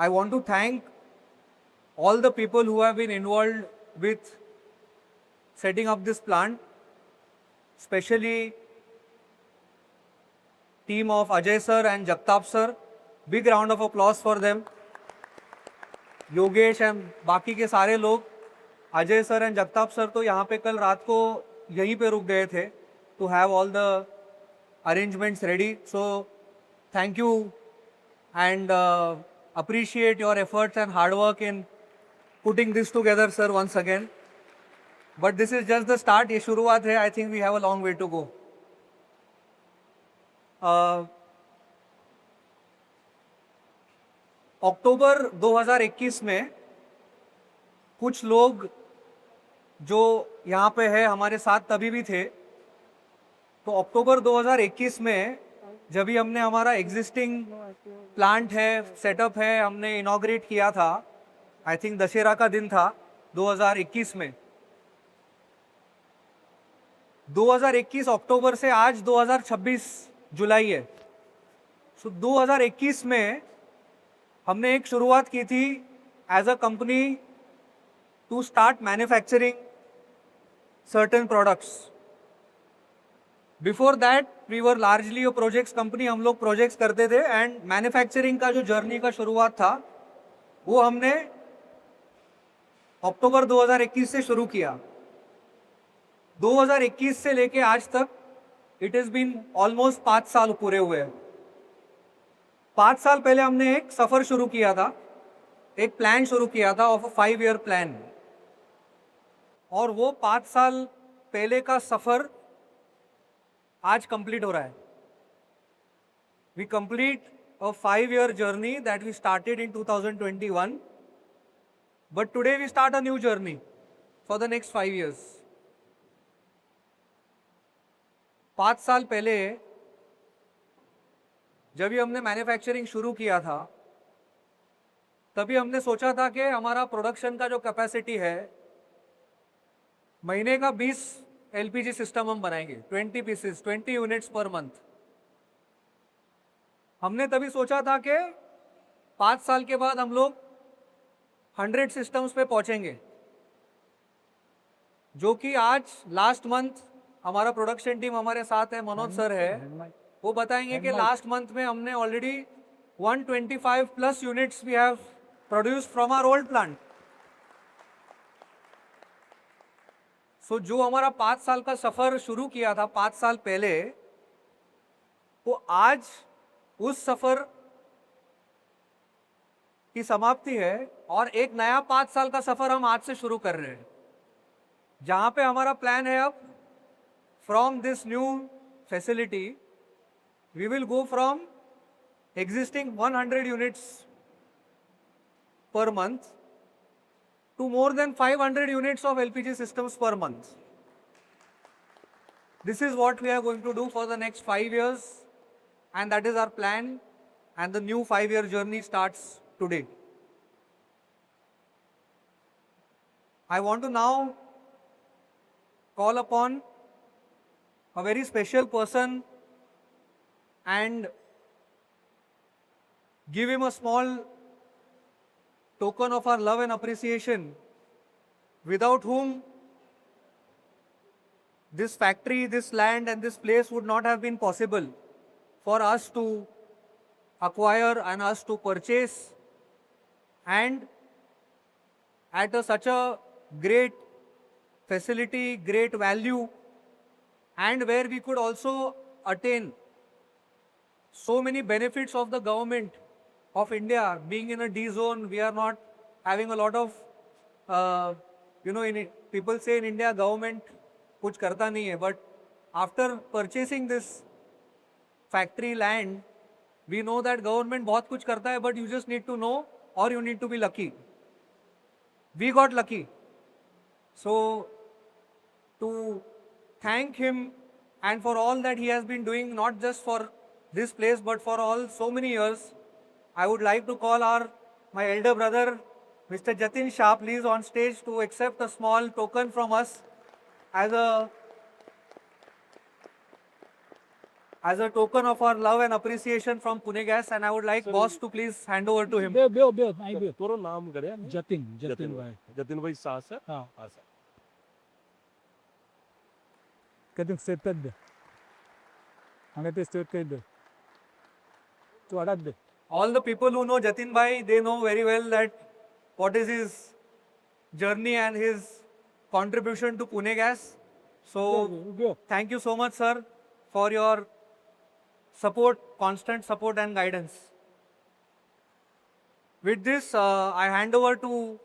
I want to thank all the people who have been involved with setting up this plant, especially team of Ajay sir and Jagtap sir. Big round of applause for them. Yogesh and बाकी के सारे लोग, Ajay sir and Jagtap sir तो यहाँ पे कल रात को यहीं पे रुक गए थे to have all the arrangements ready. So thank you and appreciate your efforts and hard work in putting this together, sir, once again. But this is just the start. ये शुरुआत है. I think we have a long way to go. अक्टूबर 2021 में कुछ लोग जो यहाँ पे है हमारे साथ तभी भी थे. तो अक्टूबर 2021 में जब भी हमने हमारा एग्जिस्टिंग प्लांट है, सेटअप है, हमने इनॉग्रेट किया था. आई थिंक दशहरा का दिन था 2021 में. 2021 अक्टूबर से आज 2026 जुलाई है. सो 2021 में हमने एक शुरुआत की थी as a company to start manufacturing certain products. Before that we were largely a projects company. हम लोग प्रोजेक्ट्स करते थे एंड मैन्युफैक्चरिंग का जो जर्नी का शुरुआत था वो हमने अक्टूबर 2021 से शुरू किया. 2021 से लेके आज तक इट इज बीन ऑलमोस्ट 5 साल पूरे हुए हैं. 5 साल पहले हमने एक सफर शुरू किया था, एक प्लान शुरू किया था ऑफ अ 5-year प्लान. और वो 5 साल पहले का सफर आज कंप्लीट हो रहा है. We complete a 5-year journey that we started in 2021, but today we start a new journey for the next 5 years. 5 साल पहले जब भी हमने मैन्युफैक्चरिंग शुरू किया था तभी हमने सोचा था कि हमारा प्रोडक्शन का जो कैपेसिटी है, महीने का 20 एलपीजी सिस्टम हम बनाएंगे, 20 पीसेस, 20 यूनिट्स पर मंथ. हमने तभी सोचा था कि 5 साल के बाद हम लोग 100 सिस्टम्स पे पहुंचेंगे, जो कि आज लास्ट मंथ हमारा प्रोडक्शन टीम हमारे साथ है, मनोज सर है, वो बताएंगे कि लास्ट मंथ में हमने already 125 plus units we have produced from our old plant. So जो हमारा 5 साल का सफर शुरू किया था 5 साल पहले, वो आज उस सफर की समाप्ति है और एक नया 5 साल का सफर हम आज से शुरू कर रहे हैं, जहां पे हमारा प्लान है अब from this new facility we will go from existing 100 units per month to more than 500 units of LPG systems per month. This is what we are going to do for the next 5 years, and that is our plan, and the new 5-year journey starts today. I want to now call upon a very special person and give him a small token of our love and appreciation, without whom this factory, this land and this place would not have been possible for us to acquire and us to purchase, and at such a great facility, great value, and where we could also attain so many benefits of the government of India. Being in a D zone, we are not having a lot of, people say in India government कुछ करता नहीं है, but after purchasing this factory land, we know that government बहुत कुछ करता है, but you just need to know or you need to be lucky. We got lucky. So to thank him and for all that he has been doing, not just for this place but for all so many years, I would like to call my elder brother Mr. Jatin Shah please on stage to accept a small token from us as a as a token of our love and appreciation from Pune Gas, and I would like boss to please hand over to him. थोडं नाम करूया जतीन भाई जतीनभाई Shah sir हाँ हा sir कधी सेटत दे हांगा ते state काही दे तू हाडात दे All the people who know Jatin Bhai, they know very well that what is his journey and his contribution to Pune Gas. So उभे thank you so much, sir, for your support, constant support and guidance. With this, I hand over to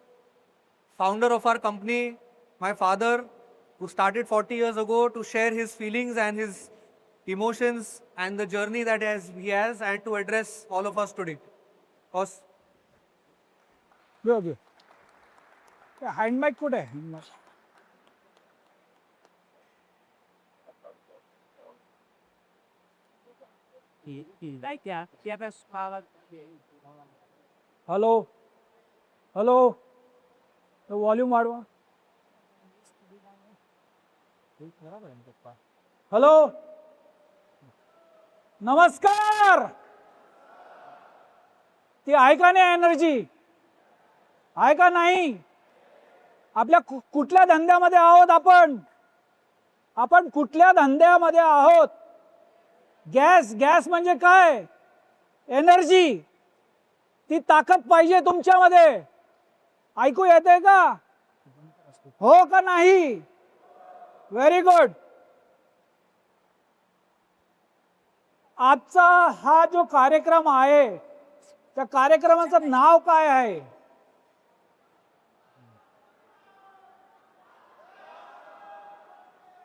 founder of our company, my father, who started 40 years ago, to share his feelings and his emotions and the journey that he has, and to address all of us today. Boss. उभे hand mike कुठे आहे hello hello volume वाढवा hello नमस्कार ती आहे का नाही energy आहे का नाही आपल्या कुठल्या धंद्यामध्ये आहोत आपण कुठल्या धंद्यामध्ये आहोत गॅस म्हणजे काय एनर्जी ती ताकद पाहिजे तुमच्यामध्ये ऐकू येते का हो का नाही व्हेरी गुड आजचा हा जो कार्यक्रम आहे त्या कार्यक्रमाचं नाव काय आहे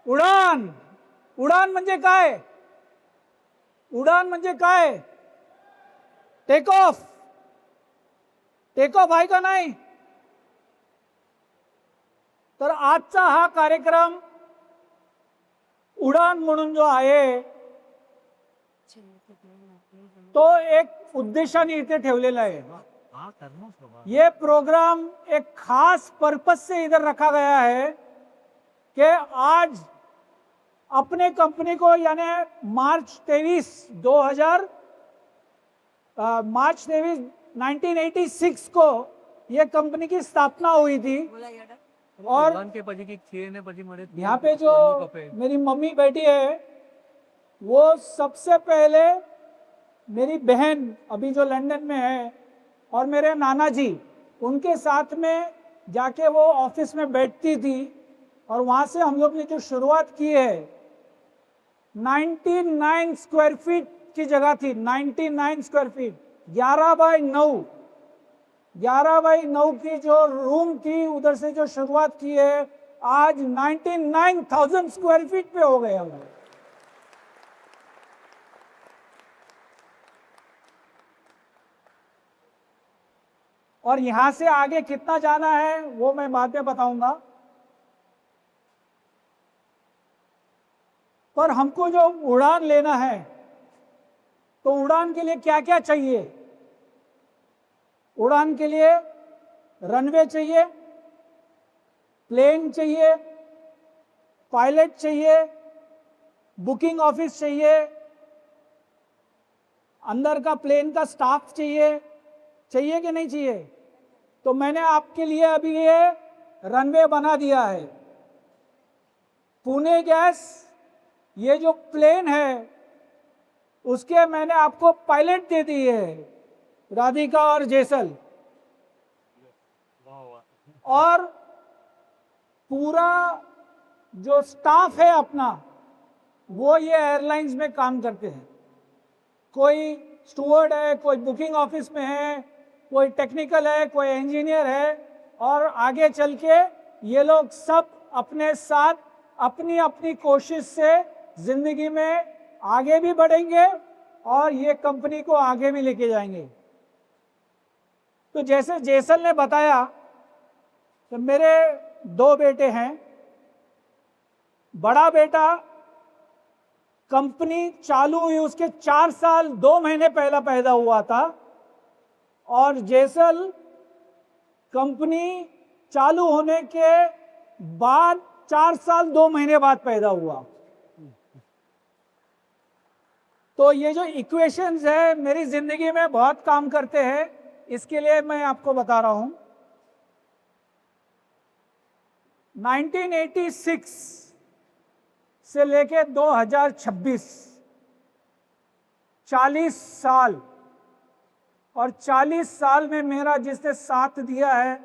उडान उडान म्हणजे काय उडान म्हणजे काय टेक ऑफ आहे का नाही तर आजचा हा कार्यक्रम उडान म्हणून जो आहे तो एक उद्देशाने इथे ठेवलेला है ये प्रोग्राम एक खास पर्पज से इधर रखा गया है कि आज अपने कंपनी को यानी मार्च 1986 को ये कंपनी की स्थापना हुई थी और यहाँ पे जो मेरी मम्मी बैठी है वो सबसे पहले मेरी बहन अभी जो लंदन में है और मेरे नाना जी उनके साथ में जाके वो ऑफिस में बैठती थी और वहाँ से हम लोग ने जो शुरुआत की है 99 स्क्वायर फीट की जगह थी 99 स्क्वायर फीट 11 बाई 9 की जो रूम थी उधर से जो शुरुआत की है आज 99,000 स्क्वायर फीट पे हो गए हम लोग और यहां से आगे कितना जाना है वो मैं बाद में बताऊंगा पर हमको जो उड़ान लेना है तो उड़ान के लिए क्या क्या चाहिए उड़ान के लिए रनवे चाहिए प्लेन चाहिए पायलट चाहिए बुकिंग ऑफिस चाहिए अंदर का प्लेन का स्टाफ चाहिए कि नहीं चाहिए तो मैंने आपके लिए अभी ये रनवे बना दिया है पुणे गैस ये जो प्लेन है उसके मैंने आपको पायलट दे दी है राधिका और जेसल और पूरा जो स्टाफ है अपना वो ये एयरलाइंस में काम करते हैं कोई स्टूवर्ड है कोई बुकिंग ऑफिस में है कोई टेक्निकल है कोई इंजीनियर है और आगे चल के ये लोग सब अपने साथ अपनी अपनी कोशिश से जिंदगी में आगे भी बढ़ेंगे और ये कंपनी को आगे भी लेके जाएंगे तो जैसे जेसल ने बताया तो मेरे 2 बेटे हैं बड़ा बेटा कंपनी चालू हुई उसके 4 साल 2 महीने पहला पैदा हुआ था और जेसल कंपनी चालू होने के बाद 4 साल 2 महीने बाद पैदा हुआ तो ये जो इक्वेशंस है मेरी जिंदगी में बहुत काम करते हैं, इसके लिए मैं आपको बता रहा हूं। 1986 से लेके 2026 40 साल, और 40 साल में मेरा जिसने साथ दिया है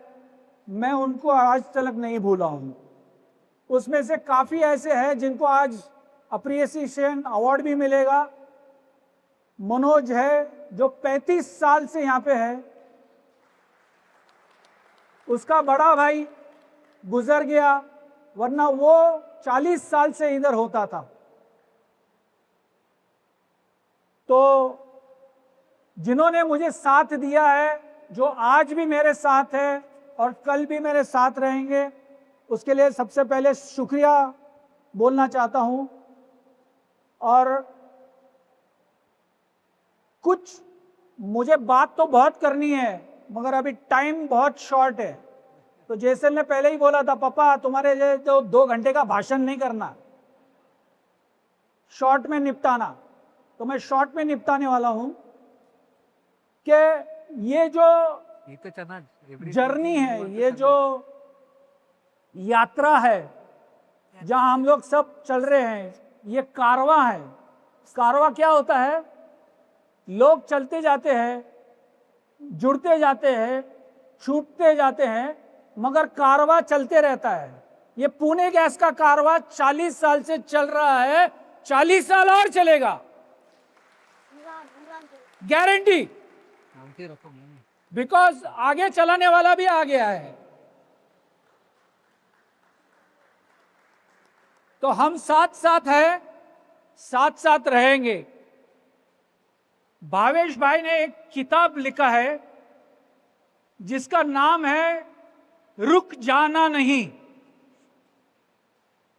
मैं उनको आज तक नहीं भूला हूं। उसमें से काफ़ी ऐसे हैं जिनको आज अप्रिसिएशन अवार्ड भी मिलेगा। मनोज है जो 35 साल से यहाँ पे है, उसका बड़ा भाई गुजर गया, वरना वो 40 साल से इधर होता था। तो जिन्होंने मुझे साथ दिया है, जो आज भी मेरे साथ है और कल भी मेरे साथ रहेंगे, उसके लिए सबसे पहले शुक्रिया बोलना चाहता हूं। और कुछ मुझे बात तो बहुत करनी है मगर अभी टाइम बहुत शॉर्ट है। तो जैसल ने पहले ही बोला था, पापा तुम्हारे लिए तो 2 घंटे का भाषण नहीं करना, शॉर्ट में निपटाना। तो मैं शॉर्ट में निपटाने वाला हूं कि ये जो जर्नी है, ये जो यात्रा है जहां हम लोग सब चल रहे हैं, ये कारवां है। कारवां क्या होता है? लोग चलते जाते हैं, जुड़ते जाते हैं, छूटते जाते हैं, मगर कारवां चलते रहता है। ये पुणे गैस का कारवां 40 साल से चल रहा है, 40 साल और चलेगा, गारंटी। बिकॉज आगे चलाने वाला भी आ गया है। तो हम साथ साथ हैं, साथ साथ रहेंगे। भावेश भाई ने एक किताब लिखा है जिसका नाम है रुक जाना नहीं।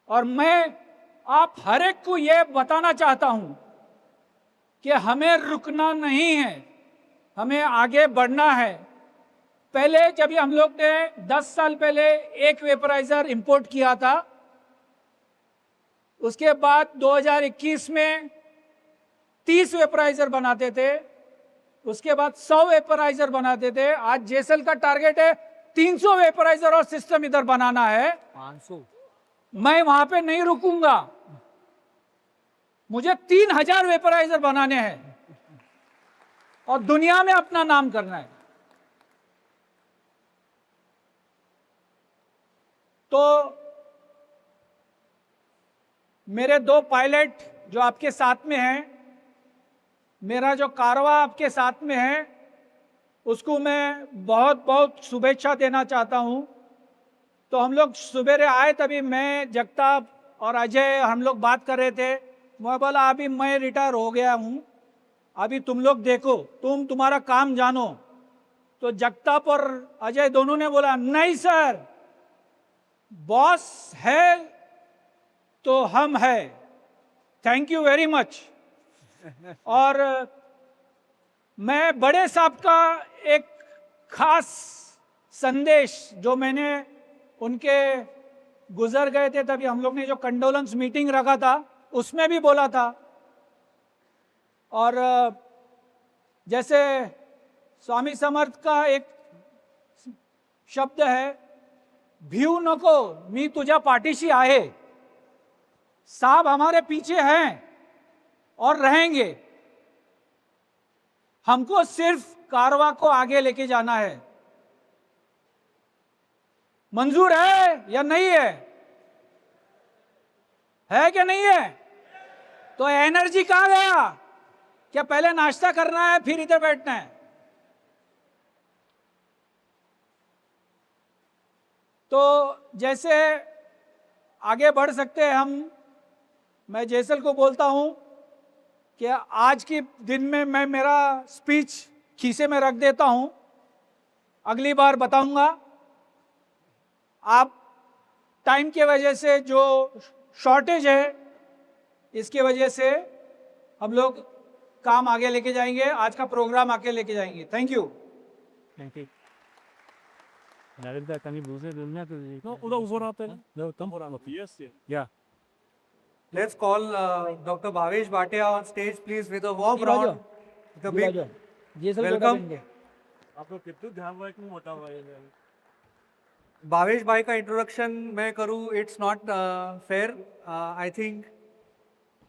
और मैं आप हर एक को यह बताना चाहता हूं कि हमें रुकना नहीं है, हमें आगे बढ़ना है। पहले जब हम लोग ने 10 साल पहले एक वेपराइजर इंपोर्ट किया था, उसके बाद 2021 में 30 वेपराइजर बनाते थे, उसके बाद 100 वेपराइजर बनाते थे। आज जेसल का टारगेट है 300 वेपराइजर और सिस्टम इधर बनाना है। 500। मैं वहां पे नहीं रुकूंगा, मुझे 3000 वेपराइजर बनाने हैं और दुनिया में अपना नाम करना है। तो मेरे 2 पायलट जो आपके साथ में हैं, मेरा जो कारवां आपके साथ में है, उसको मैं बहुत बहुत शुभेच्छा देना चाहता हूं। तो हम लोग सुबेरे आए, तभी मैं, जगताप और अजय हम लोग बात कर रहे थे। मैं बोला अभी मैं रिटायर हो गया हूं, अभी तुम लोग देखो, तुम्हारा काम जानो। तो जगताप और अजय दोनों ने बोला नहीं सर, बॉस है तो हम है, थैंक यू वेरी मच। और मैं बड़े साहब का एक खास संदेश जो मैंने उनके गुजर गए थे तभी हम लोग ने जो कंडोलेंस मीटिंग रखा था उसमें भी बोला था। और जैसे स्वामी समर्थ का एक शब्द है, भिऊ नको मी तुझ्या पाठीशी आहे। साहब हमारे पीछे हैं और रहेंगे, हमको सिर्फ कारवां को आगे लेके जाना है। मंजूर है या नहीं है? है कि नहीं है? तो एनर्जी कहां गया? क्या पहले नाश्ता करना है फिर इधर बैठना है? तो जैसे आगे बढ़ सकते हैं हम, मैं जैसल को बोलता हूं कि आज के दिन में मैं मेरा स्पीच खीसे में रख देता हूं, अगली बार बताऊंगा। आप टाइम के वजह से जो शॉर्टेज है, इसके वजह से हम लोग काम आगे लेके जाएंगे, आज का प्रोग्राम आगे लेके जाएंगे। Thank you. No, uda uzorate. No, tam yes. Yeah. let's call Dr. Bhavesh Bhatia on stage, please, with a warm जी बाजो, round. With a big ये सब welcome. देंगे। आप लोग कितने ध्यान रखें मोटा भाई भावेश भाई का इंट्रोडक्शन मैं करूँ, it's not fair. I think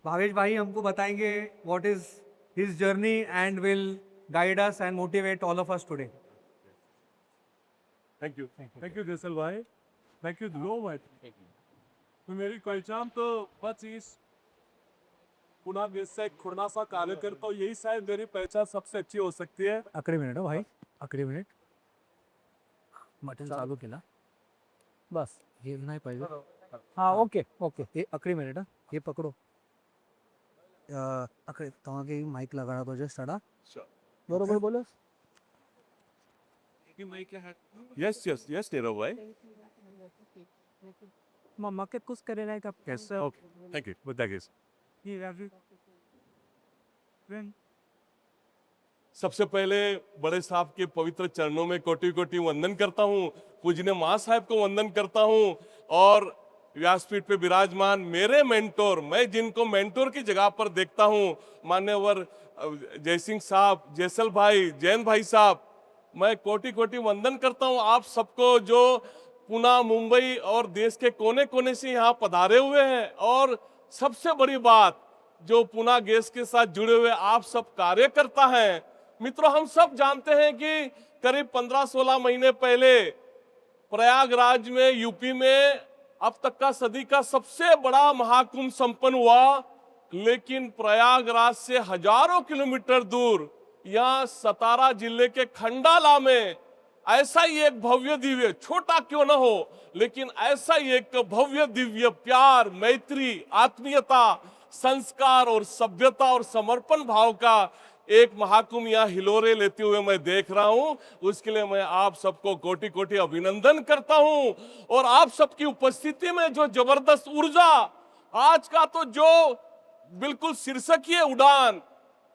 Bhavesh भाई हमको बताएंगे what is his journey and will guide us and motivate all of us today. Thank you Jaisal भाई, थैंक यू सो मच. तो मेरी पहचान तो बस इस पुना देश से एक खुरना सा कार्य करता हूँ, यही शायद मेरी पहचान सबसे अच्छी हो सकती है. अकरे मिनिट भाई, अकरे मिनिट. मटन चालू केला बस, हे नाही पाहिजे. हाँ ओके ओके. हे अकरे मिनिट, हे पकडो. अकरे तव्हांखे माइक लगाना तो जस्ट अड़ा बरोबर बोलो. यस यस यस नीरव भाई. मम्मा के कुछ करे नाही का कैसे. Okay thank you with that. सबसे पहले बड़े साहब के पवित्र चरणों में कोटि कोटि वंदन करता हूँ. पूजने माँ साहब को वंदन करता हूँ. और व्यासपीठ पे विराजमान मेरे मेंटोर, मैं जिनको मेंटोर की जगह पर देखता हूँ, मान्यवर जयसिंह साहब, जैसल भाई, जैन भाई साहब, मैं कोटि कोटि वंदन करता हूँ आप सबको जो पुणे, मुंबई और देश के कोने कोने से यहाँ पधारे हुए हैं. और सबसे बड़ी बात, जो पुणे गैस के साथ जुड़े हुए आप सब कार्यकर्ता हैं. मित्रों, हम सब जानते हैं कि करीब 15-16 महीने पहले प्रयागराज में, यूपी में अब तक का सदी का सबसे बड़ा महाकुंभ संपन्न हुआ. लेकिन प्रयागराज से हजारों किलोमीटर दूर यहाँ सतारा जिले के खंडाला में ऐसा ही एक भव्य दिव्य, छोटा क्यों न हो, लेकिन ऐसा ही एक भव्य दिव्य प्यार, मैत्री, आत्मीयता, संस्कार और सभ्यता और समर्पण भाव का एक महाकुंभ यहाँ हिलोरे लेते हुए मैं देख रहा हूं. उसके लिए मैं आप सबको कोटि कोटि अभिनंदन करता हूं. और आप सबकी उपस्थिति में जो जबरदस्त ऊर्जा, आज का तो जो बिल्कुल शीर्षक ही है उड़ान,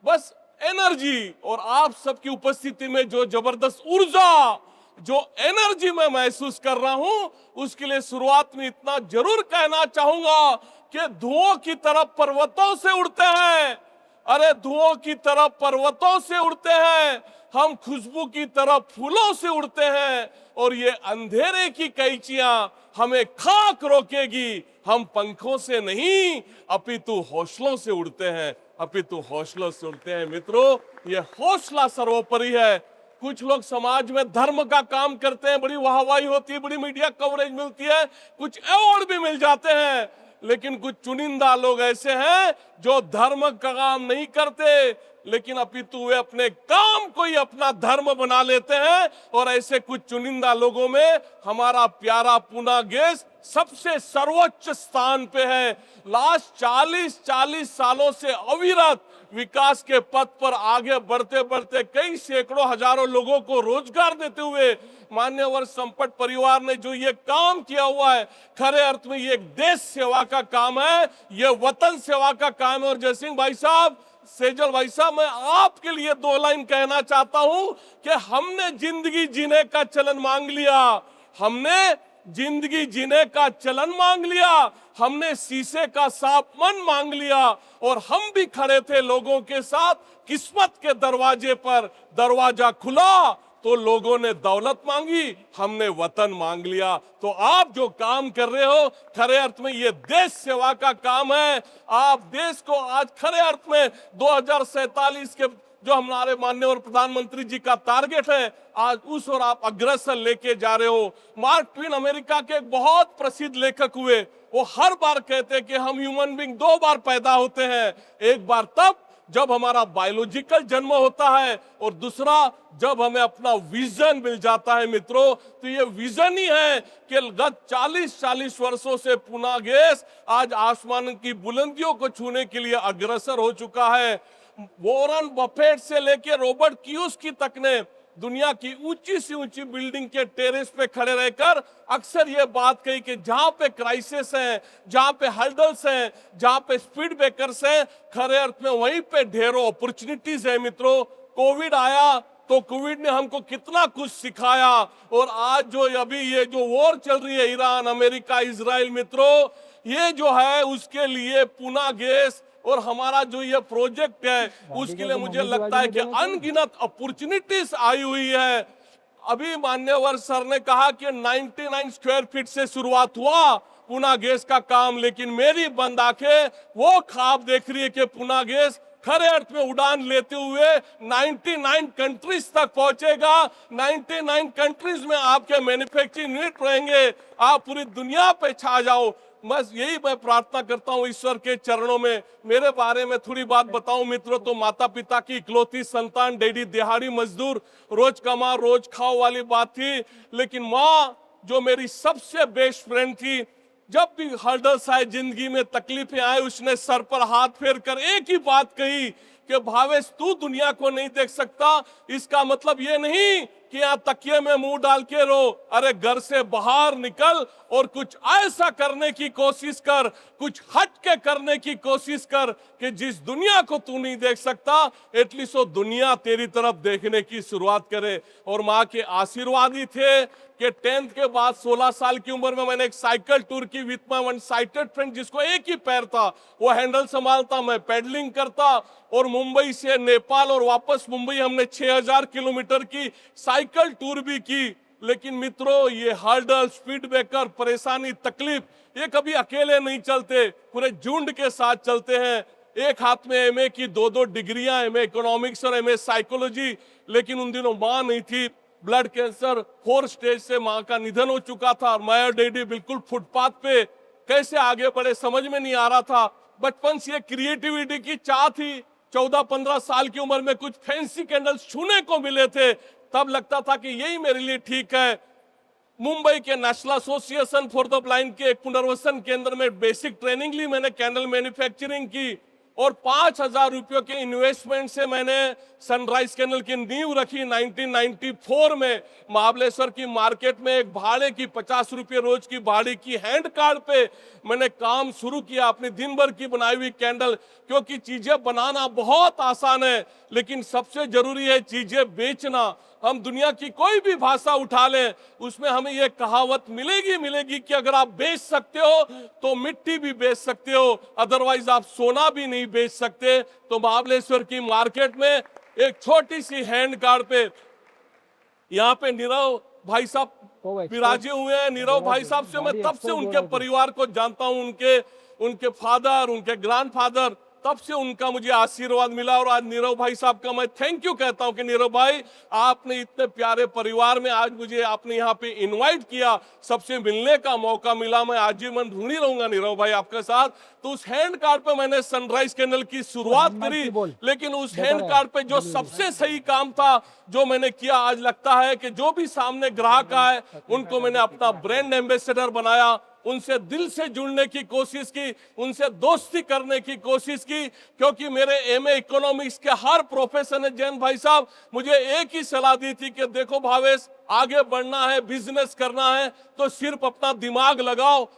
बस एनर्जी. और आप सबकी उपस्थिति में जो जबरदस्त ऊर्जा, जो एनर्जी मैं महसूस कर रहा हूं, उसके लिए शुरुआत में इतना जरूर कहना चाहूंगा कि धुओं की तरफ पर्वतों से उड़ते हैं. अरे धुओं की तरफ पर्वतों से उड़ते हैं, हम खुशबू की तरफ फूलों से उड़ते हैं. और ये अंधेरे की कैचियां हमें खाक रोकेगी. हम पंखों से नहीं अपितु हौसलों से उड़ते हैं, अपितु हौसलों से उड़ते हैं. मित्रों, ये हौसला सर्वोपरि है. कुछ लोग समाज में धर्म का काम करते हैं, बड़ी वाहवाही होती है, बड़ी मीडिया कवरेज मिलती है, कुछ अवार्ड भी मिल जाते हैं. लेकिन कुछ चुनिंदा लोग ऐसे हैं जो धर्म का काम नहीं करते, लेकिन अपितु वे अपने काम को ही अपना धर्म बना लेते हैं. और ऐसे कुछ चुनिंदा लोगों में हमारा प्यारा पुणे गैस सबसे सर्वोच्च स्थान पे है. लास्ट 40 सालों से अविरत विकास के पथ पर आगे बढ़ते बढ़ते कई सैकड़ों हजारों लोगों को रोजगार देते हुए मान्यवर संपट परिवार ने जो ये काम किया हुआ है, खरे अर्थ में ये एक देश सेवा का काम है, ये वतन सेवा का काम है. और जयसिंह भाई साहब, सेजल भाई साहब, मैं आपके लिए 2 लाइन कहना चाहता हूं कि हमने जिंदगी जीने का चलन मांग लिया. हमने जिंदगी जीने का चलन मांग लिया. हमने शीशे का साफ मन मांग लिया. और हम भी खड़े थे लोगों के साथ. किस्मत के दरवाजे पर दरवाजा खुला तो लोगों ने दौलत मांगी, हमने वतन मांग लिया. तो आप जो काम कर रहे हो, खरे अर्थ में ये देश सेवा का काम है. आप देश को आज खरे अर्थ में 2047 के जो हमारे माननीय प्रधानमंत्री जी का टारगेट है, आज उस और आप अग्रसर लेके जा रहे हो. मार्क ट्वेन अमेरिका के एक बहुत प्रसिद्ध लेखक हुए. वो हर बार कहते हैं कि हम ह्यूमन बीइंग 2 बार पैदा होते हैं. एक बार तब जब हमारा बायोलॉजिकल जन्म होता है, और दूसरा जब हमें अपना विजन मिल जाता है. मित्रों, तो ये विजन ही है कि गत 40 वर्षों से पुणे गैस आज आसमान की बुलंदियों को छूने के लिए अग्रसर हो चुका है. वॉरेन बफेट से लेकर रॉबर्ट कियोसाकी तक ने दुनिया की ऊंची से ऊंची बिल्डिंग के टेरेस पे खड़े रहकर अक्सर ये बात कही कि जहां पे क्राइसिस है, जहां पे हर्डल्स हैं, जहां पे स्पीड ब्रेकर्स हैं, खरे अर्थ में वहीं पे ढेरों अपॉर्चुनिटीज है. मित्रों, कोविड आया तो कोविड ने हमको कितना कुछ सिखाया. और आज जो अभी ये जो वॉर चल रही है, ईरान, अमेरिका, इजराइल, मित्रों, ये जो है उसके लिए पूना गैस और हमारा जो ये प्रोजेक्ट है उसके लिए मुझे लगता है कि अनगिनत अपॉर्चुनिटीज आई हुई है। अभी मान्यवर सर ने कहा कि 99 स्क्वायर फीट से शुरुआत हुआ पूना गैस का काम, लेकिन मेरी बंद आंखें वो ख्वाब देख रही है कि पूना गैस खरे अर्थ में उड़ान लेते हुए 99 कंट्रीज तक पहुंचेगा। 99 कंट्रीज में आपके मैन्युफैक्चरिंग यूनिट रहेंगे, आप पूरी दुनिया पे छा जाओ। बस यही मैं प्रार्थना करता हूँ ईश्वर के चरणों में। मेरे बारे में थोड़ी बात बताऊं मित्रों, तो माता पिता की इकलौती संतान, डैडी दिहाड़ी मजदूर, रोज कमा रोज खाओ वाली बात थी, लेकिन माँ जो मेरी सबसे बेस्ट फ्रेंड थी, जब भी हर्डल्स आए जिंदगी में, तकलीफें आए, उसने सर पर हाथ फेर कर एक ही बात कही कि भावेश तू दुनिया को नहीं देख सकता, इसका मतलब ये नहीं कि यहाँ तकिए में मुंह डाल के रो। अरे घर से बाहर निकल और कुछ ऐसा करने की कोशिश कर, कुछ हट के करने की कोशिश कर कि जिस दुनिया को तू नहीं देख सकता एटलीस्ट वो दुनिया तेरी तरफ देखने की शुरुआत करे। और माँ के आशीर्वाद ही थे कि 10th के बाद 16 साल की उम्र में मैंने एक साइकिल टूर की with my one sighted friend, जिसको एक ही पैर था, वो हैंडल संभालता, मैं पेडलिंग करता, और मुंबई से नेपाल और वापस मुंबई हमने 6000 किलोमीटर की साइकिल टूर भी की। लेकिन मित्रों, ये हर्डल, स्पीड ब्रेकर, परेशानी, तकलीफ, ये कभी अकेले नहीं चलते, पूरे झुंड के साथ चलते हैं। एक हाथ में एमए की 2-2 डिग्रियां, एमए इकोनॉमिक्स और एमए साइकोलॉजी, लेकिन उन दिनों माँ नहीं थी, ब्लड कैंसर 4 स्टेज से माँ का निधन हो चुका था, और मैं और डैडी बिल्कुल फुटपाथ पे कैसे आगे बढ़े समझ में नहीं आ रहा था। बचपन से क्रिएटिविटी की चाह थी, 14-15 साल की उम्र में कुछ फैंसी कैंडल्स छूने को मिले थे, तब लगता था कि यही मेरे लिए ठीक है। मुंबई के national association for the blind के एक पुनर्वसन केंद्र में बेसिक ट्रेनिंग ली मैंने, कैंडल मैन्युफैक्चरिंग की, और 5000 रुपयों के इन्वेस्टमेंट से मैंने सनराइज कैंडल की नींव रखी। 1994 में महाबलेश्वर की मार्केट में एक भाड़े की 50 रुपये रोज की भाड़े की हैंड कार्ड पे मैंने काम शुरू किया, अपनी दिन भर की बनाई हुई कैंडल। क्योंकि चीजें बनाना बहुत आसान है, लेकिन सबसे जरूरी है चीजें बेचना। हम दुनिया की कोई भी भाषा उठा लें, उसमें हमें यह कहावत मिलेगी कि अगर आप बेच सकते हो तो मिट्टी भी बेच सकते हो, अदरवाइज आप सोना भी नहीं बेच सकते। तो महाबलेश्वर की मार्केट में एक छोटी सी हैंड कार्ड पे, यहाँ पे नीरव भाई साहब विराजे हुए हैं। नीरव भाई साहब से मैं तब से उनके परिवार को जानता हूँ, उनके फादर, उनके ग्रैंडफादर, तब से उनका मुझे आशीर्वाद मिला। और आज नीरव भाई साहब का मैं थैंक यू कहता हूं कि नीरव भाई, आपने इतने प्यारे परिवार में आज मुझे आपने यहाँ पे इनवाइट किया, सबसे मिलने का मौका मिला। मैं आजीवन ऋणी रहूंगा नीरव भाई आपके साथ। तो उस हैंड कार्ड पे मैंने सनराइज कैंडल की शुरुआत करी, लेकिन उस हैंड कार्ड पे जो सबसे सही काम था जो मैंने किया, आज लगता है कि जो भी सामने ग्राहक आए उनको मैंने अपना ब्रांड एम्बेसडर बनाया, उनसे दिल से जुड़ने की कोशिश की, उनसे दोस्ती करने की कोशिश की। क्योंकि मेरे एमए इकोनॉमिक्स के हर प्रोफेसर ने, जैन भाई साहब, मुझे एक ही सलाह दी थी कि देखो भावेश, आगे बढ़ना है, बिजनेस करना है तो सिर्फ अपना दिमाग लगाओ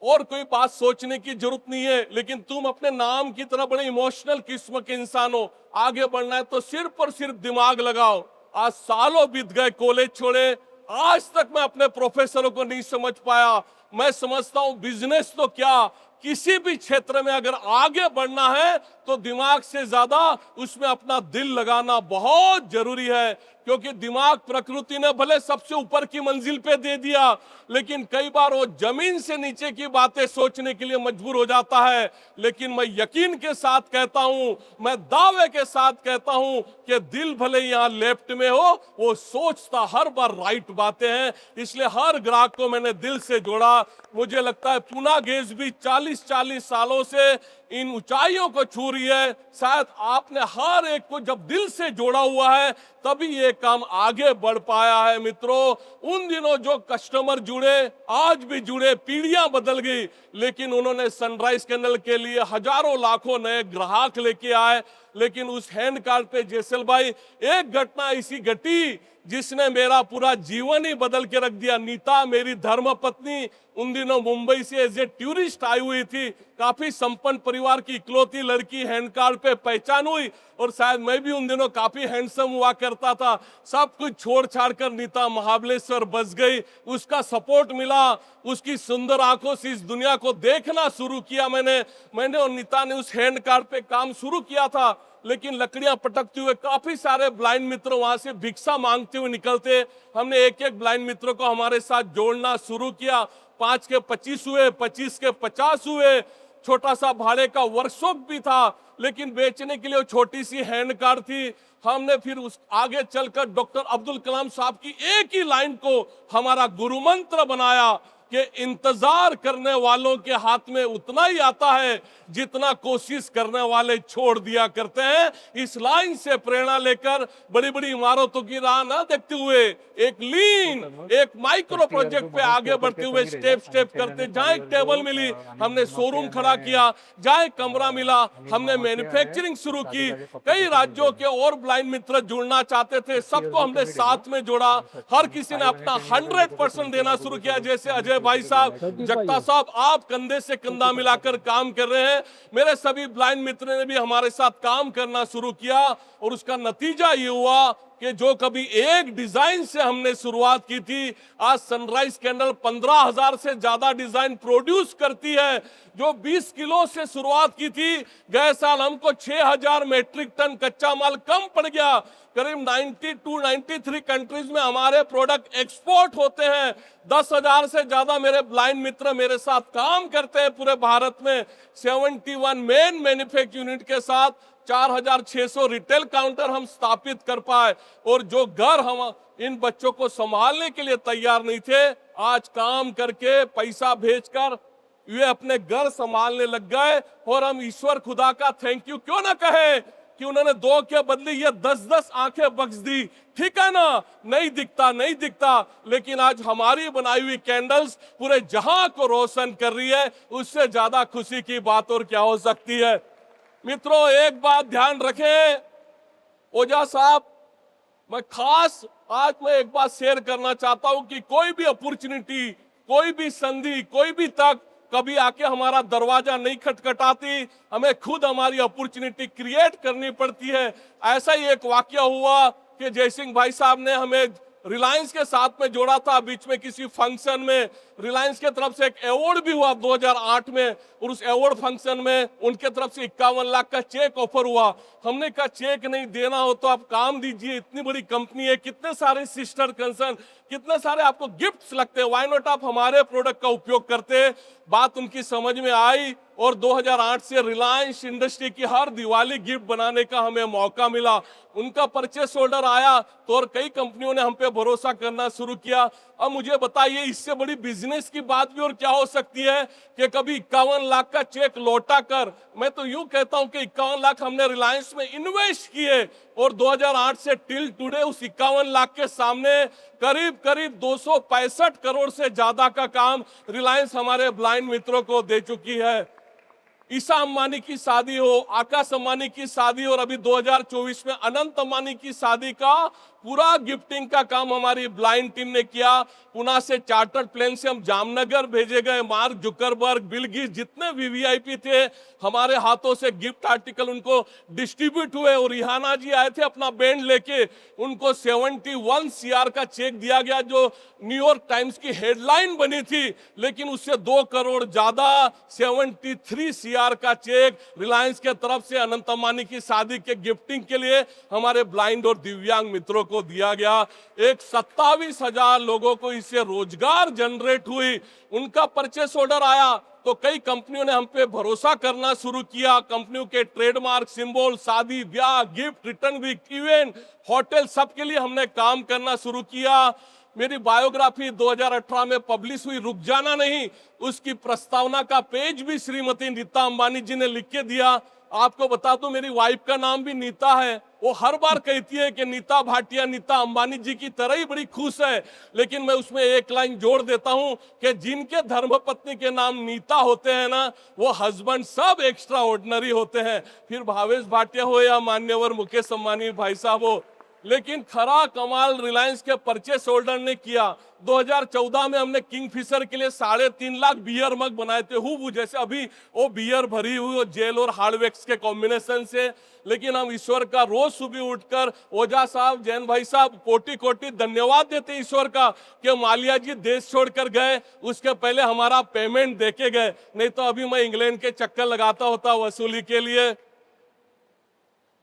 और कोई बात सोचने की जरूरत नहीं है। लेकिन तुम अपने नाम की तरह बड़े इमोशनल किस्म के इंसान हो, आगे बढ़ना है तो सिर्फ और सिर्फ दिमाग लगाओ। आज सालों बीत गए, कॉलेज छोड़े, आज तक मैं अपने प्रोफेसरों को नहीं समझ पाया। मैं समझता हूं बिजनेस तो क्या, किसी भी क्षेत्र में अगर आगे बढ़ना है तो दिमाग से ज्यादा उसमें अपना दिल लगाना बहुत जरूरी है। क्योंकि दिमाग प्रकृति ने भले सबसे ऊपर की मंजिल पे दे दिया, लेकिन कई बार वो जमीन से नीचे की बातें सोचने के लिए मजबूर हो जाता है। लेकिन मैं यकीन के साथ कहता हूं, मैं दावे के साथ कहता हूं कि दिल भले यहाँ लेफ्ट में हो, वो सोचता हर बार राइट बातें हैं। इसलिए हर ग्राहक को मैंने दिल से जोड़ा। मुझे लगता है पूना गैस भी 40 सालों से इन ऊंचाइयों को छू रही है। शायद आपने हर एक को जब दिल से जोड़ा हुआ है तभी ये काम आगे बढ़ पाया है। मित्रों, उन दिनों जो कस्टमर जुड़े, आज भी जुड़े, पीढ़ियां बदल गई, लेकिन उन्होंने सनराइज कैंडल के लिए हजारों लाखों नए ग्राहक लेके आए। लेकिन उस हैंड कार्ड पे जैसल भाई एक घटना ऐसी घटी जिसने मेरा पूरा जीवन ही बदल के रख दिया। नीता मेरी धर्म पत्नी उन दिनों मुंबई से एज ए टूरिस्ट आई हुई थी, काफी संपन्न परिवार की इकलौती लड़की, हैंड कार्ड पे पहचान हुई। और शायद मैं भी उन दिनों काफी हैंडसम हुआ करता था। सब कुछ छोड़ छाड़ कर नीता महाबलेश्वर बस गई, उसका सपोर्ट मिला, उसकी सुंदर आंखों से इस दुनिया को देखना शुरू किया। मैंने और नीता ने उस हैंड कार्ड पे काम शुरू किया था। लेकिन लकड़ियां पटकते हुए काफी सारे ब्लाइंड मित्र वहां से भिक्षा मांगते हुए निकलते। हमने एक एक ब्लाइंड मित्र को हमारे साथ जोड़ना शुरू किया। 5 के 25 हुए, 25 के 50 हुए। छोटा सा भाड़े का वर्कशॉप भी था, लेकिन बेचने के लिए वो छोटी सी हैंड कार्ड थी। हमने फिर उस आगे चलकर डॉक्टर अब्दुल कलाम साहब की एक ही लाइन को हमारा गुरु मंत्र बनाया कि इंतजार करने वालों के हाथ में उतना ही आता है जितना कोशिश करने वाले छोड़ दिया करते हैं। इस लाइन से प्रेरणा लेकर बड़ी बड़ी इमारतों की राह न देखते हुए एक लीन, एक माइक्रो प्रोजेक्ट पे आगे बढ़ते हुए स्टेप करते, जहां एक टेबल मिली हमने शोरूम खड़ा किया, जहां एक कमरा मिला हमने मैन्युफैक्चरिंग शुरू की। कई राज्यों के और ब्लाइंड मित्र जुड़ना चाहते थे, सबको हमने साथ में जोड़ा। हर किसी ने अपना 100% देना शुरू किया। जैसे अजय भाई साहब, जगता साहब, आप कंधे से कंधा मिलाकर काम कर रहे हैं। मेरे सभी ब्लाइंड मित्र ने भी हमारे साथ काम करना शुरू किया और उसका नतीजा ये हुआ कि जो कभी एक डिजाइन से हमने शुरुआत की थी, आज सनराइज कैंडल 15,000 से ज्यादा डिजाइन प्रोड्यूस करती है। जो 20 किलो से शुरुआत की थी, गए साल हमको 6,000 मेट्रिक टन कच्चा माल कम पड़ गया। करीब 92-93 कंट्रीज में हमारे प्रोडक्ट एक्सपोर्ट होते हैं। 10,000 से ज्यादा मेरे ब्लाइंड मित्र मेरे साथ काम करते हैं पूरे भारत में। 71 मेन मैन्युफैक्चरिंग यूनिट के साथ 4,600 रिटेल काउंटर हम स्थापित कर पाए। और जो घर हम इन बच्चों को संभालने के लिए तैयार नहीं थे, आज काम करके पैसा भेजकर वे अपने घर संभालने लग गए। और हम ईश्वर खुदा का थैंक यू क्यों ना कहे कि उन्होंने 2 के बदले ये 10-10 आंखें बख्श दी। ठीक है ना, नहीं दिखता, लेकिन आज हमारी बनाई हुई कैंडल्स पूरे जहां को रोशन कर रही है। उससे ज्यादा खुशी की बात और क्या हो सकती है। मित्रों, एक बात ध्यान रखें, ओझा साहब, मैं खास आज मैं एक बात शेयर करना चाहता हूं कि कोई भी अपॉर्चुनिटी, कोई भी संधि, कोई भी तक कभी आके हमारा दरवाजा नहीं खटखटाती, हमें खुद हमारी अपॉर्चुनिटी क्रिएट करनी पड़ती है। ऐसा ही एक वाकया हुआ कि जयसिंह भाई साहब ने हमें रिलायंस के साथ में जोड़ा था। बीच में किसी फंक्शन में रिलायंस के तरफ से एक अवार्ड भी हुआ 2008 में, और उस अवार्ड फंक्शन में उनके तरफ से 51 लाख का चेक ऑफर हुआ। हमने कहा चेक नहीं देना हो तो आप काम दीजिए, इतनी बड़ी कंपनी है, कितने सारे सिस्टर कंसर्न, कितने सारे आपको गिफ्ट्स लगते हैं, व्हाई नॉट आप हमारे प्रोडक्ट का उपयोग करते। बात उनकी समझ में आई और 2008 से रिलायंस इंडस्ट्री की हर दिवाली गिफ्ट बनाने का हमें मौका मिला। उनका परचेस ऑर्डर आया तो और कई कंपनियों ने हम पे भरोसा करना शुरू किया। अब मुझे बताइए, इससे बड़ी बिजनेस की बात भी और क्या हो सकती है कि कभी 51 लाख का चेक लौटा कर, मैं तो यूं कहता हूं कि 51 लाख हमने रिलायंस में इन्वेस्ट किए और 2008 से टिल टुडे उस 51 लाख के सामने करीब 265 करोड़ से ज्यादा का काम रिलायंस हमारे ब्लाइंड मित्रों को दे चुकी है। ईशा अंबानी की शादी हो, आकाश अंबानी की शादी, और अभी 2024 में अनंत अंबानी की शादी का पूरा गिफ्टिंग का काम हमारी ब्लाइंड टीम ने किया। पुणे से चार्टर्ड प्लेन से हम जामनगर भेजे गए। मार्क जुकरबर्ग, बिल गेट्स, जितने भी वीआईपी थे, हमारे हाथों से गिफ्ट आर्टिकल उनको डिस्ट्रीब्यूट हुए। और रिहाना जी आए थे अपना बैंड लेके, उनको 71 CR का चेक दिया गया, जो न्यूयॉर्क टाइम्स की हेडलाइन बनी थी। लेकिन उससे 2 करोड़ ज्यादा 73 CR का चेक रिलायंस के तरफ से अनंत अंबानी की शादी के गिफ्टिंग के लिए हमारे ब्लाइंड और दिव्यांग मित्रों को दिया गया। एक 27,000 लोगों को इससे रोजगार जनरेट हुई। उनका परचेस ऑर्डर आया तो कई कंपनियों ने हम पे भरोसा करना शुरू किया। कंपनियों के ट्रेडमार्क, सिंबल, शादी ब्याह, gift, return gift, event, hotel, सबके लिए हमने काम करना शुरू किया। मेरी बायोग्राफी 2018 में पब्लिश हुई, रुक जाना नहीं, उसकी प्रस्तावना का पेज भी श्रीमती नीता अंबानी जी ने लिख के दिया। आपको बता दूं मेरी वाइफ का नाम भी नीता है। वो हर बार कहती है कि नीता भाटिया नीता अंबानी जी की तरह ही बड़ी खुश है, लेकिन मैं उसमें एक लाइन जोड़ देता हूं कि जिनके धर्मपत्नी के नाम नीता होते हैं ना, वो हस्बैंड सब एक्स्ट्रा ऑर्डिनरी होते हैं, फिर भावेश भाटिया हो या मान्यवर मुकेश अंबानी भाई साहब हो। लेकिन खरा कमाल रिलायंस के परचेस होल्डर ने किया। 2014 में हमने किंगफिशर के लिए 3.5 लाख बियर मग बनाए थे, हूबहू जैसे अभी वो बियर भरी हुई और जेल और हार्डवेक्स के कॉम्बिनेशन से। लेकिन हम ईश्वर का रोज सुबह उठकर ओझा साहब, जैन भाई साहब कोटि कोटि धन्यवाद देते ईश्वर का कि मालिया जी देश छोड़कर गए, उसके पहले हमारा पेमेंट देके गए, नहीं तो अभी मैं इंग्लैंड के चक्कर लगाता होता वसूली के लिए।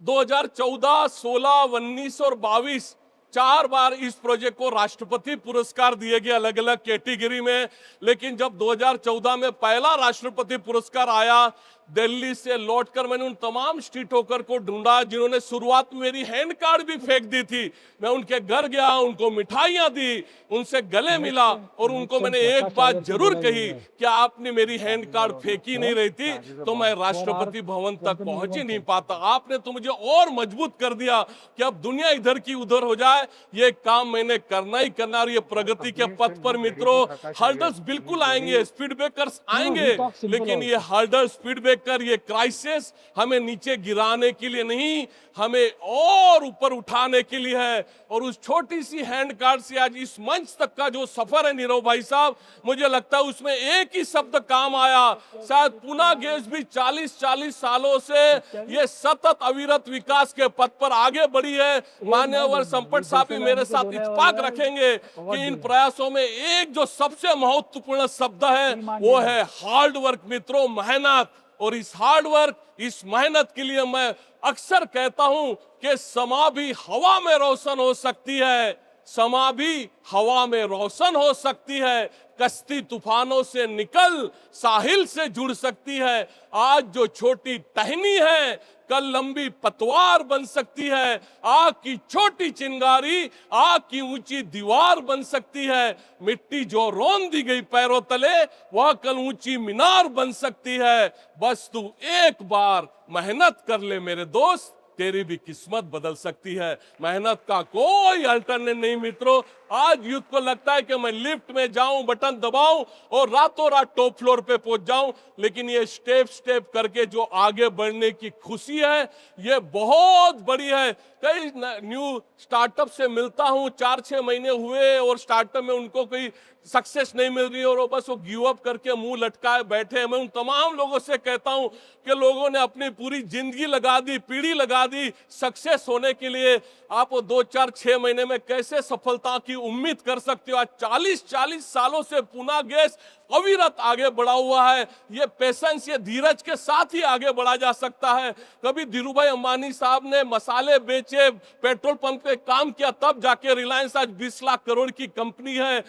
2014, 16, 19 और 22 4 बार इस प्रोजेक्ट को राष्ट्रपति पुरस्कार दिए गए अलग अलग कैटेगरी में। लेकिन जब 2014 में पहला राष्ट्रपति पुरस्कार आया, दिल्ली से लौटकर मैंने उन तमाम स्ट्रीट होकर को ढूंढा जिन्होंने शुरुआत में मेरी हैंड कार्ड भी फेंक दी थी। मैं उनके घर गया, उनको मिठाइयां दी, उनसे गले मिला और उनको मैंने एक बात जरूर कही कि आपने मेरी हैंड कार्ड फेंकी नहीं रही थी तो मैं राष्ट्रपति भवन तक पहुंच ही नहीं पाता। आपने तो मुझे और मजबूत कर दिया कि अब दुनिया इधर की उधर हो जाए, ये काम मैंने करना ही करना। और ये प्रगति के पथ पर मित्रों हर्डल्स बिल्कुल आएंगे, स्पीड ब्रेकर्स आएंगे, लेकिन ये हर्डल, स्पीड ब्रेकर, ये क्राइसिस हमें नीचे गिराने के लिए नहीं, हमें और ऊपर उठाने के लिए है। और उस छोटी सी हैंड कार्ड से आज इस मंच तक का जो सफर है नीरव भाई साहब, मुझे लगता है उसमें एक ही शब्द काम आया। शायद पूना गैस भी 40 सालों से ये सतत अविरत विकास के पथ पर आगे बढ़ी है। मान्यवर संपट साहब भी मेरे साथ इत्तेफाक रखेंगे कि इन प्रयासों में एक जो सबसे महत्वपूर्ण शब्द है वो है हार्ड वर्क मित्रों, मेहनत। और इस हार्ड वर्क, इस मेहनत के लिए मैं अक्सर कहता हूं कि समा भी हवा में रोशन हो सकती है, समा भी हवा में रोशन हो सकती है, कश्ती तूफानों से निकल साहिल से जुड़ सकती है। आज जो छोटी टहनी है कल लंबी पतवार बन सकती है, आग की छोटी चिंगारी आग की ऊंची दीवार बन सकती है, मिट्टी जो रौंद दी गई पैरों तले वह कल ऊंची मीनार बन सकती है। बस तू एक बार मेहनत कर ले मेरे दोस्त, तेरी भी किस्मत बदल सकती है। मेहनत का कोई अल्टरनेट नहीं मित्रों। आज यूथ को लगता है कि मैं लिफ्ट में जाऊं, बटन दबाऊं और रातों रात टॉप फ्लोर पे पहुंच जाऊं, लेकिन ये स्टेप स्टेप करके जो आगे बढ़ने की खुशी है ये बहुत बड़ी है। कई न्यू स्टार्टअप से मिलता हूं, 4-6 महीने हुए और स्टार्टअप में उनको कोई सक्सेस नहीं मिल रही और वो बस वो गिव अप करके मुंह लटकाए बैठे हैं। मैं उन तमाम लोगों से कहता हूं कि लोगों ने अपनी पूरी जिंदगी लगा दी, पीढ़ी लगा दी सक्सेस होने के लिए। आप 2-4-6 महीने में कैसे सफलता की उम्मीद कर सकते हो? आज 40 सालों से पूना गैस अविरत आगे बढ़ा हुआ है। ये पेशेंस, ये धीरज के साथ ही आगे बढ़ा जा सकता है। कभी धीरूभाई अंबानी साहब ने मसाले बेचे, पेट्रोल पंप पे काम किया, तब जाके रिलायंस आज 20 लाख करोड़ की कंपनी है।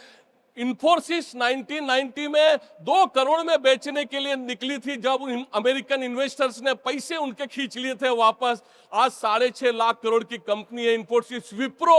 इन्फोसिस 1990 में 2 करोड़ में बेचने के लिए निकली थी, जब अमेरिकन इन्वेस्टर्स ने पैसे उनके खींच लिए थे वापस। आज 6.5 लाख करोड़ की कंपनी है इन्फोसिस। विप्रो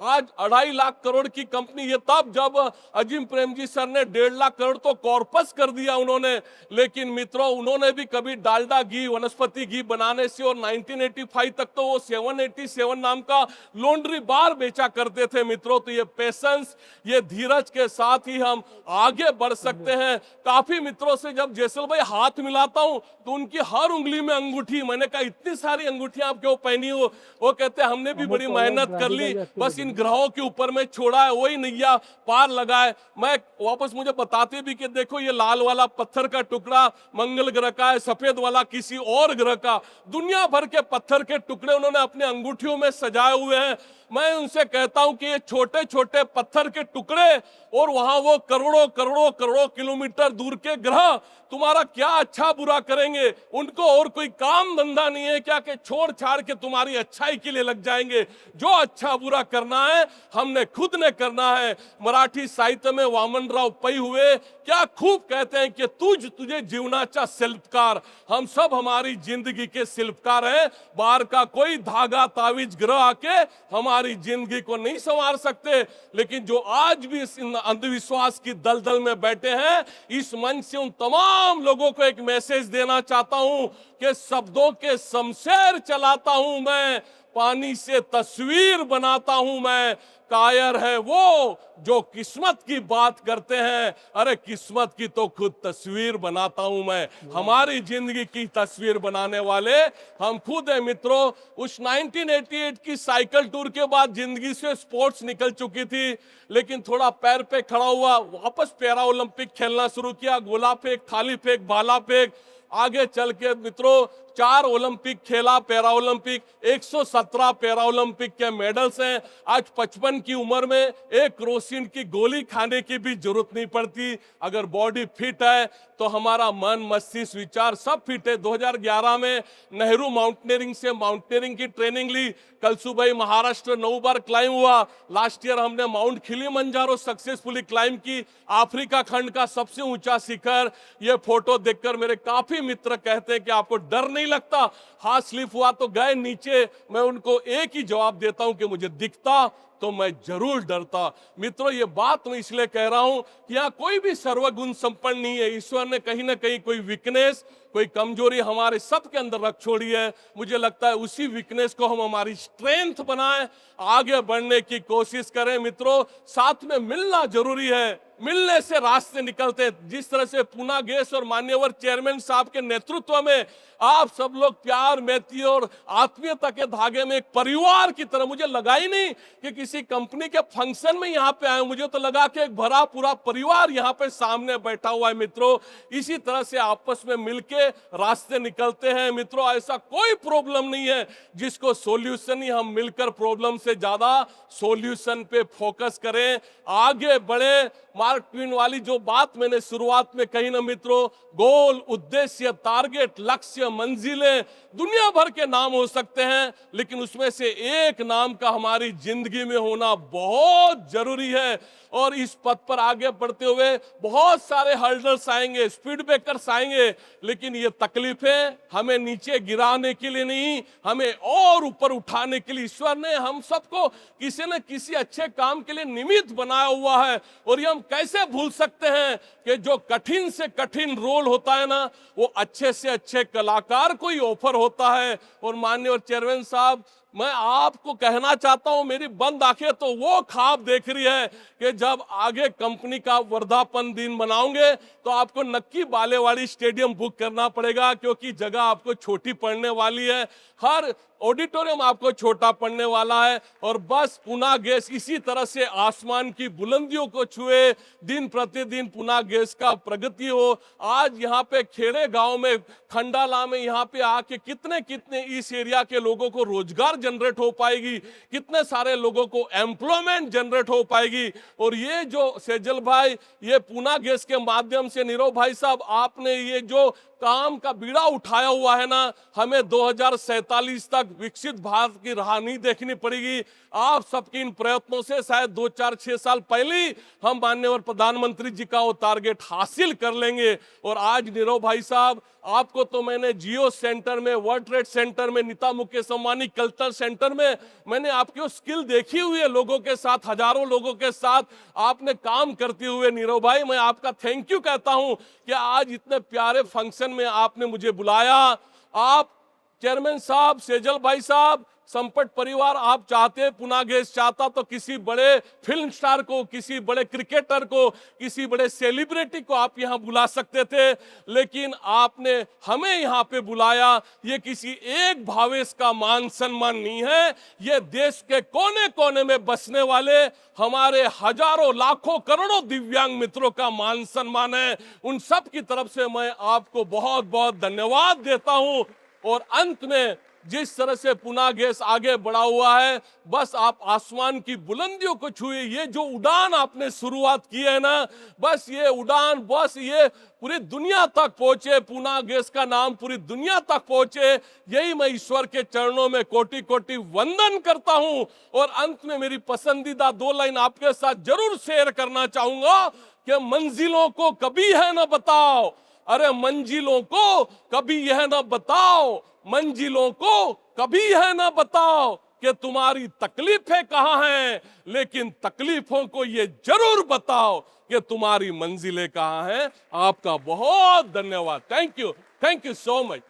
आज 2.5 लाख करोड़ की कंपनी है, तब जब अजीम प्रेमजी सर ने 1.5 लाख करोड़ तो कॉर्पस कर दिया उन्होंने। लेकिन मित्रों उन्होंने भी कभी डालडा घी, वनस्पति घी बनाने से और 1985 तक तो वो 787 नाम का लॉन्ड्री बार बेचा करते थे मित्रों। तो ये पेशेंस, ये धीरज के साथ ही हम आगे बढ़ सकते हैं। काफी मित्रों से जब जैसल भाई हाथ मिलाता हूं तो उनकी हर उंगली में अंगूठी, मैंने कहा इतनी सारी अंगूठियां आप क्यों पहनी हो? वो कहते हैं हमने भी बड़ी मेहनत कर ली, बस इन ग्रहों के ऊपर में छोड़ा है, वही नैया पार लगाए। मैं वापस मुझे बताते भी कि देखो ये लाल वाला पत्थर का टुकड़ा मंगल ग्रह का है, सफेद वाला किसी और ग्रह का। दुनिया भर के पत्थर के टुकड़े उन्होंने अपने अंगूठियों में सजाए हुए हैं। मैं उनसे कहता हूं कि ये छोटे छोटे पत्थर के टुकड़े और वहां वो करोड़ों करोड़ों करोड़ों किलोमीटर दूर के ग्रह तुम्हारा क्या अच्छा बुरा करेंगे? उनको और कोई काम धंधा नहीं है क्या कि छोड़ छाड़ के तुम्हारी अच्छाई के लिए लग जाएंगे? जो अच्छा बुरा करना है हमने खुद ने करना है। मराठी साहित्य में वामनराव पै हुए क्या खूब कहते हैं कि तुझे जीवनाचा शिल्पकार। हम सब हमारी जिंदगी के शिल्पकार हैं। बाहर का कोई धागा तावीज ग्रह आके हमारी हमारी जिंदगी को नहीं संवार सकते, लेकिन जो आज भी इस अंधविश्वास की दलदल में बैठे हैं, इस मंच से उन तमाम लोगों को एक मैसेज देना चाहता हूं कि शब्दों के शमशेर चलाता हूं मैं, पानी से तस्वीर बनाता हूं मैं। कायर है वो जो किस्मत की बात करते हैं, अरे किस्मत की तो खुद तस्वीर बनाता हूं मैं। हमारी जिंदगी की तस्वीर बनाने वाले हम खुद हैं मित्रों। उस 1988 की साइकिल टूर के बाद जिंदगी से स्पोर्ट्स निकल चुकी थी, लेकिन थोड़ा पैर पे खड़ा हुआ, वापस पैरा ओलंपिक खेलना शुरू किया, गोला फेंक, थाली फेंक, भाला फेंक। आगे चल के मित्रों 4 ओलंपिक खेला, पैरा ओलंपिक, 117 पैरा ओलंपिक के मेडल्स हैं। आज 55 की उम्र में एक क्रोसिन की गोली खाने की भी जरूरत नहीं पड़ती। अगर बॉडी फिट है तो हमारा मन, मस्तिष्क, विचार सब फिट है। 2011 में नेहरू माउंटेनियरिंग से माउंटेनियरिंग की ट्रेनिंग ली। कल सुबह महाराष्ट्र 9 बार क्लाइम हुआ। लास्ट ईयर हमने माउंट किलिमंजारो सक्सेसफुली क्लाइम की, अफ्रीका खंड का सबसे ऊंचा शिखर। ये फोटो देखकर मेरे काफी मित्र कहते हैं कि आपको डर नहीं लगता? हाथ स्लिप हुआ तो गए नीचे। मैं उनको एक ही जवाब देता हूं कि मुझे दिखता तो मैं जरूर डरता। मित्रों, ये बात मैं इसलिए कह रहा हूं कि यहां कोई भी सर्वगुण संपन्न नहीं है। ईश्वर ने कहीं ना कहीं कोई वीकनेस, कोई कमजोरी हमारे सबके अंदर रख छोड़ी है। मुझे लगता है उसी वीकनेस को हम हमारी स्ट्रेंथ बनाएं, आगे बढ़ने की कोशिश करें। मित्रों, साथ में मिलना जरूरी है, मिलने से रास्ते निकलते हैं। जिस तरह से पूना गैस और मान्यवर चेयरमैन साहब के नेतृत्व में आप सब लोग प्यार, मैत्री और आत्मीयता के धागे में एक परिवार की तरह, मुझे लगा ही नहीं कि किसी कंपनी के फंक्शन में यहाँ पे आए, मुझे तो लगा कि एक भरा पूरा परिवार यहाँ पे सामने बैठा हुआ है। मित्रों, इसी तरह से आपस में मिलके रास्ते निकलते हैं। मित्रों, ऐसा कोई प्रॉब्लम नहीं है जिसको सॉल्यूशन ही, हम मिलकर प्रॉब्लम से ज्यादा सॉल्यूशन पे फोकस करें, आगे बढ़े। मार्क ट्वेन वाली जो बात मैंने शुरुआत में कही ना मित्रों, गोल, उद्देश्य, टारगेट, लक्ष्य, मंजिलें दुनिया भर के नाम हो सकते हैं, लेकिन उसमें से एक नाम का हमारी जिंदगी में होना बहुत जरूरी है। और इस पथ पर आगे बढ़ते हुए बहुत सारे हर्डल्स आएंगे, स्पीड ब्रेकर्स आएंगे, लेकिन ये तकलीफें हमें नीचे गिराने के लिए नहीं, हमें और ऊपर उठाने के लिए ईश्वर ने हम सबको किसी न किसी अच्छे काम के लिए निमित्त बनाया हुआ है। और ये हम कैसे भूल सकते हैं कि जो कठिन से कठिन रोल होता है ना, वो अच्छे से अच्छे कलाकार को ही ऑफर होता है। और माननीय चेयरमैन साहब, मैं आपको कहना चाहता हूं, मेरी बंद आंखें तो वो ख्वाब देख रही है कि जब आगे कंपनी का वर्धापन दिन मनाओगे तो आपको नक्की बालेवाड़ी स्टेडियम बुक करना पड़ेगा, क्योंकि जगह आपको छोटी पड़ने वाली है, हर ऑडिटोरियम आपको छोटा पड़ने वाला है। और बस पूना गैस इसी तरह से आसमान की बुलंदियों को छुए, दिन प्रतिदिन पूना गैस का प्रगति हो। आज यहाँ पे खेड़े गांव में, खंडाला में यहाँ पे आके कितने कितने इस एरिया के लोगों को रोजगार जनरेट हो पाएगी, कितने सारे लोगों को एम्प्लॉयमेंट जनरेट हो पाएगी। और ये जो सेजल भाई, ये पूना गैस के माध्यम से, नीरव भाई साहब, आपने ये जो काम का बीड़ा उठाया हुआ है ना, हमें 2047 तक विकसित भारत की राह नहीं देखनी पड़ेगी। आप सबके इन प्रयत्नों से शायद 2, 4, 6 साल पहले ही हम माननीय प्रधानमंत्री जी का वो टारगेट हासिल कर लेंगे। और आज नीरव भाई साहब, आपको तो मैंने जियो सेंटर में, वर्ल्ड ट्रेड सेंटर में, नीता मुकेश अंबानी कल्चर सेंटर में मैंने आपकी वो स्किल देखी हुई है। लोगों के साथ, हजारों लोगों के साथ आपने काम करते हुए नीरव भाई, मैं आपका थैंक यू कहता हूं कि आज इतने प्यारे फंक्शन में आपने मुझे बुलाया। आप चेयरमैन साहब, सेजल भाई साहब, संपट परिवार, आप चाहते, पूना गैस चाहता तो किसी बड़े फिल्म स्टार को, किसी बड़े क्रिकेटर को, किसी बड़े सेलिब्रिटी को आप यहां बुला सकते थे, लेकिन आपने हमें यहां पे बुलाया। ये किसी एक भावेश का मान सम्मान नहीं है, ये देश के कोने कोने में बसने वाले हमारे हजारों, लाखों, करोड़ों दिव्यांग मित्रों का मान सम्मान है। उन सब की तरफ से मैं आपको बहुत बहुत धन्यवाद देता हूं। और अंत में, जिस तरह से पूना गैस आगे बढ़ा हुआ है, बस आप आसमान की बुलंदियों को छुए। ये जो उड़ान आपने शुरुआत की है ना, बस ये उड़ान, बस ये पूरी दुनिया तक पहुंचे, पूना गैस का नाम पूरी दुनिया तक पहुंचे, यही मैं ईश्वर के चरणों में कोटि कोटि वंदन करता हूं। और अंत में मेरी पसंदीदा 2 लाइन आपके साथ जरूर शेयर करना चाहूंगा कि मंजिलों को कभी है ना बताओ, अरे मंजिलों को कभी यह ना बताओ, मंजिलों को कभी है ना बताओ कि तुम्हारी तकलीफें कहाँ हैं, लेकिन तकलीफों को ये जरूर बताओ कि तुम्हारी मंजिलें कहाँ हैं। आपका बहुत धन्यवाद। Thank you so much.